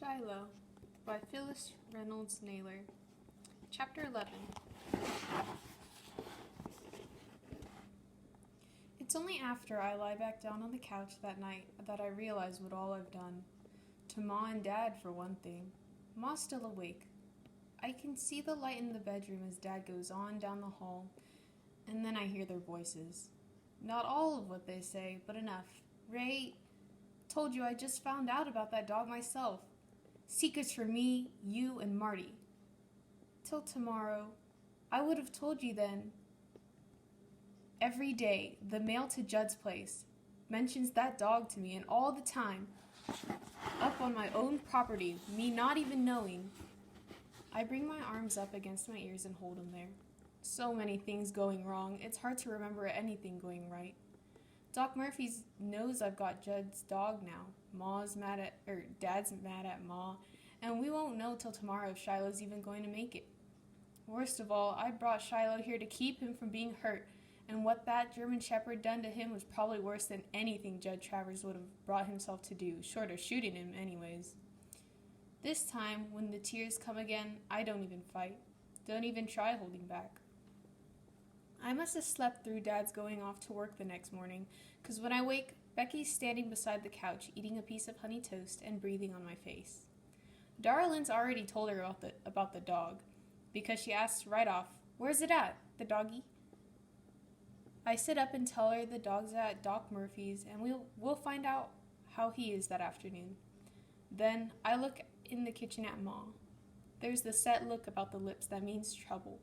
Shiloh by Phyllis, Reynolds, Naylor. Chapter 11. It's only after I lie back down on the couch that night that I realize what all I've done. To Ma and Dad, for one thing. Ma's still awake. I can see the light in the bedroom as Dad goes on down the hall, and then I hear their voices. Not all of what they say, but enough. Ray, told you I just found out about that dog myself. Secrets for me, you, and Marty. Till tomorrow. I would have told you then. Every day, the mail to Judd's place mentions that dog to me, and all the time, up on my own property, me not even knowing. I bring my arms up against my ears and hold them there. So many things going wrong, it's hard to remember anything going right. Doc Murphy's knows I've got Judd's dog now. Dad's mad at Ma, and we won't know till tomorrow if Shiloh's even going to make it. Worst of all, I brought Shiloh here to keep him from being hurt, and what that German Shepherd done to him was probably worse than anything Judd Travers would have brought himself to do, short of shooting him anyways. This time, when the tears come again, I don't even fight. Don't even try holding back. I must have slept through Dad's going off to work the next morning, 'cause when I wake, Becky's standing beside the couch, eating a piece of honey toast and breathing on my face. Darlin's already told her about the dog, because she asks right off, "Where's it at, the doggy?" I sit up and tell her the dog's at Doc Murphy's, and we'll find out how he is that afternoon. Then I look in the kitchen at Ma. There's the set look about the lips that means trouble.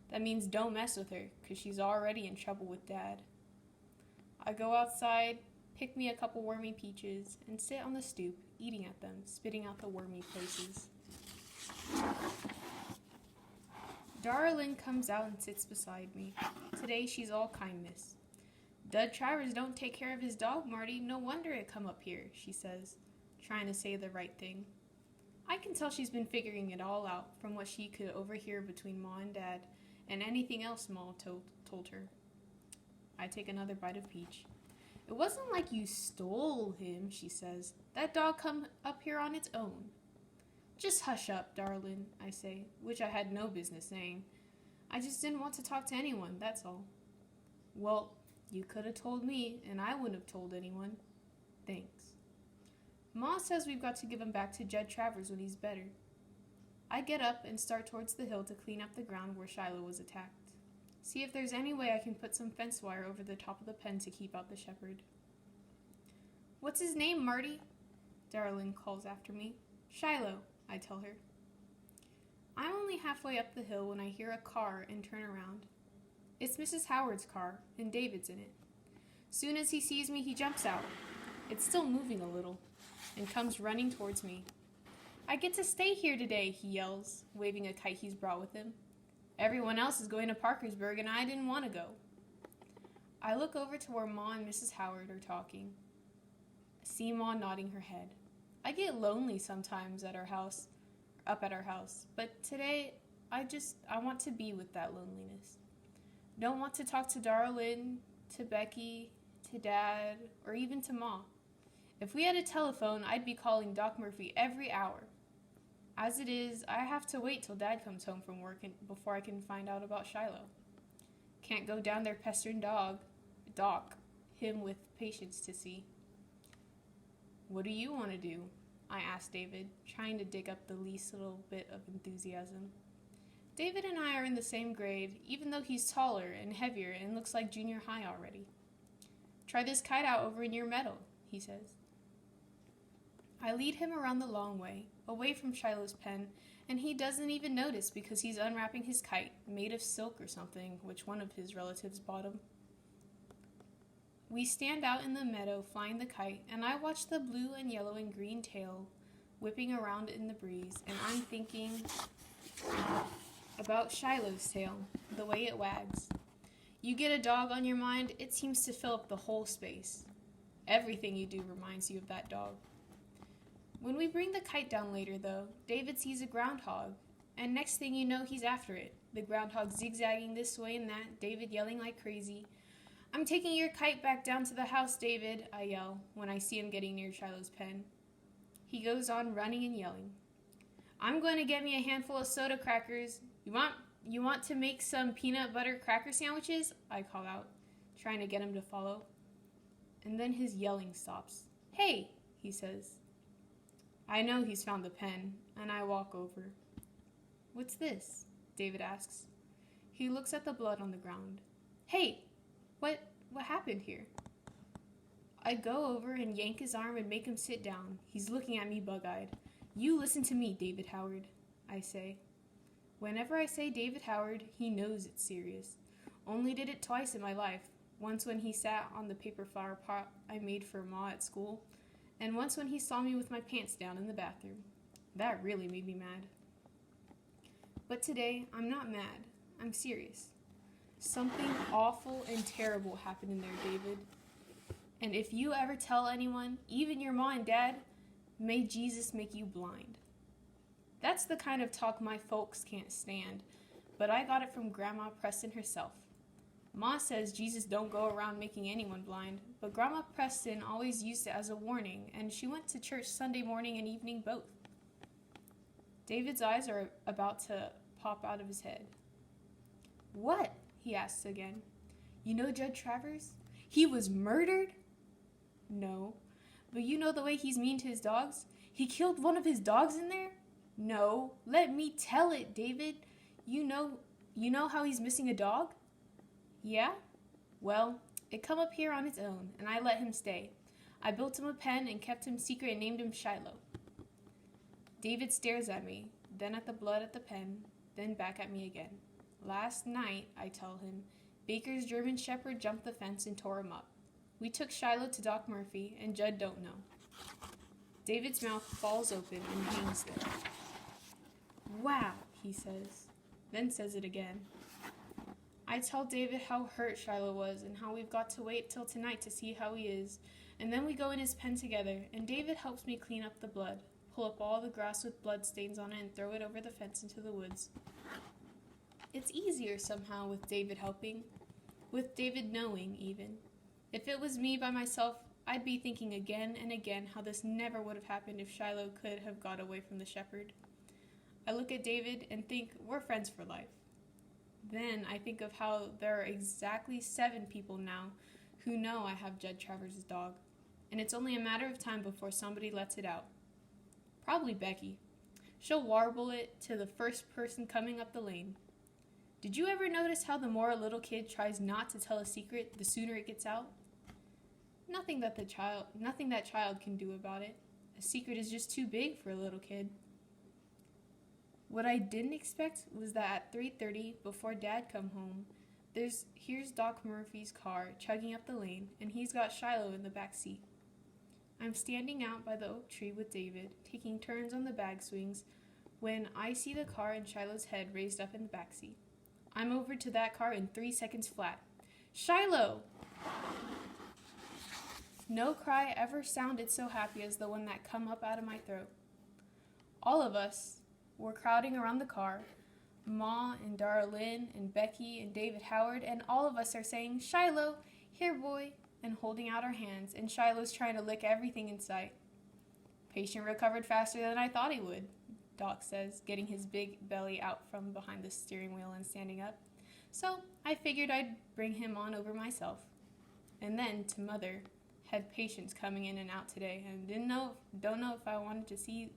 That means don't mess with her, 'cause she's already in trouble with Dad. I go outside, pick me a couple wormy peaches, and sit on the stoop, eating at them, spitting out the wormy places. Darlin comes out and sits beside me. Today she's all kindness. "Judd Travers don't take care of his dog, Marty. No wonder it come up here," she says, trying to say the right thing. I can tell she's been figuring it all out from what she could overhear between Ma and Dad and anything else Ma told her. I take another bite of peach. "It wasn't like you stole him," she says. "That dog come up here on its own." "Just hush up, darling," I say, which I had no business saying. I just didn't want to talk to anyone, that's all. "Well, you could have told me, and I wouldn't have told anyone. Thanks." Ma says we've got to give him back to Judd Travers when he's better. I get up and start towards the hill to clean up the ground where Shiloh was attacked. See if there's any way I can put some fence wire over the top of the pen to keep out the shepherd. "What's his name, Marty?" Darlin calls after me. "Shiloh," I tell her. I'm only halfway up the hill when I hear a car and turn around. It's Mrs. Howard's car, and David's in it. Soon as he sees me, he jumps out. It's still moving a little, and comes running towards me. "I get to stay here today," he yells, waving a kite he's brought with him. "Everyone else is going to Parkersburg, and I didn't want to go." I look over to where Ma and Mrs. Howard are talking. I see Ma nodding her head. I get lonely sometimes up at our house, but today I want to be with that loneliness. Don't want to talk to Darlin, to Becky, to Dad, or even to Ma. If we had a telephone, I'd be calling Doc Murphy every hour. As it is, I have to wait till Dad comes home from work before I can find out about Shiloh. Can't go down there pestering Doc, him with patience to see. "What do you want to do?" I asked David, trying to dig up the least little bit of enthusiasm. David and I are in the same grade, even though he's taller and heavier and looks like junior high already. "Try this kite out over in your meadow," he says. I lead him around the long way, away from Shiloh's pen, and he doesn't even notice because he's unwrapping his kite, made of silk or something, which one of his relatives bought him. We stand out in the meadow flying the kite, and I watch the blue and yellow and green tail whipping around in the breeze, and I'm thinking about Shiloh's tail, the way it wags. You get a dog on your mind, it seems to fill up the whole space. Everything you do reminds you of that dog. When we bring the kite down later, though, David sees a groundhog, and next thing you know, he's after it. The groundhog zigzagging this way and that, David yelling like crazy. "I'm taking your kite back down to the house, David," I yell, when I see him getting near Shiloh's pen. He goes on running and yelling. I'm going to get me a handful of soda crackers. You want to make some peanut butter cracker sandwiches? I call out, trying to get him to follow. And then his yelling stops. Hey, he says. I know he's found the pen, and I walk over. What's this? David asks. He looks at the blood on the ground. Hey, what happened here? I go over and yank his arm and make him sit down. He's looking at me bug-eyed. You listen to me, David Howard, I say. Whenever I say David Howard, he knows it's serious. Only did it twice in my life. Once when he sat on the paper flower pot I made for Ma at school, and once when he saw me with my pants down in the bathroom. That really made me mad. But today, I'm not mad. I'm serious. Something awful and terrible happened in there, David. And if you ever tell anyone, even your ma and dad, may Jesus make you blind. That's the kind of talk my folks can't stand, but I got it from Grandma Preston herself. Ma says Jesus don't go around making anyone blind, but Grandma Preston always used it as a warning, and she went to church Sunday morning and evening both. David's eyes are about to pop out of his head. What? He asks again. You know Judge Travers? He was murdered? No. But you know the way he's mean to his dogs? He killed one of his dogs in there? No. Let me tell it, David. You know how he's missing a dog? Yeah? Well, it come up here on its own, and I let him stay. I built him a pen and kept him secret and named him Shiloh. David stares at me, then at the blood at the pen, then back at me again. Last night, I tell him, Baker's German Shepherd jumped the fence and tore him up. We took Shiloh to Doc Murphy, and Judd don't know. David's mouth falls open and hangs there. Wow, he says, then says it again. I tell David how hurt Shiloh was and how we've got to wait till tonight to see how he is, and then we go in his pen together, and David helps me clean up the blood, pull up all the grass with blood stains on it, and throw it over the fence into the woods. It's easier somehow with David helping, with David knowing even. If it was me by myself, I'd be thinking again and again how this never would have happened if Shiloh could have got away from the shepherd. I look at David and think we're friends for life. Then I think of how there are exactly 7 people now who know I have Judge Travers' dog, and it's only a matter of time before somebody lets it out. Probably Becky. She'll warble it to the first person coming up the lane. Did you ever notice how the more a little kid tries not to tell a secret, the sooner it gets out? Nothing that child can do about it. A secret is just too big for a little kid. What I didn't expect was that at 3:30, before Dad come home, here's Doc Murphy's car chugging up the lane, and he's got Shiloh in the back seat. I'm standing out by the oak tree with David, taking turns on the bag swings, when I see the car and Shiloh's head raised up in the back seat. I'm over to that car in 3 seconds flat. Shiloh! No cry ever sounded so happy as the one that come up out of my throat. All of us were crowding around the car, Ma and Darlene and Becky and David Howard, and all of us are saying, Shiloh, here boy, and holding out our hands, and Shiloh's trying to lick everything in sight. Patient recovered faster than I thought he would, Doc says, getting his big belly out from behind the steering wheel and standing up. So I figured I'd bring him on over myself. And then to Mother, had patients coming in and out today, and don't know if I wanted to see,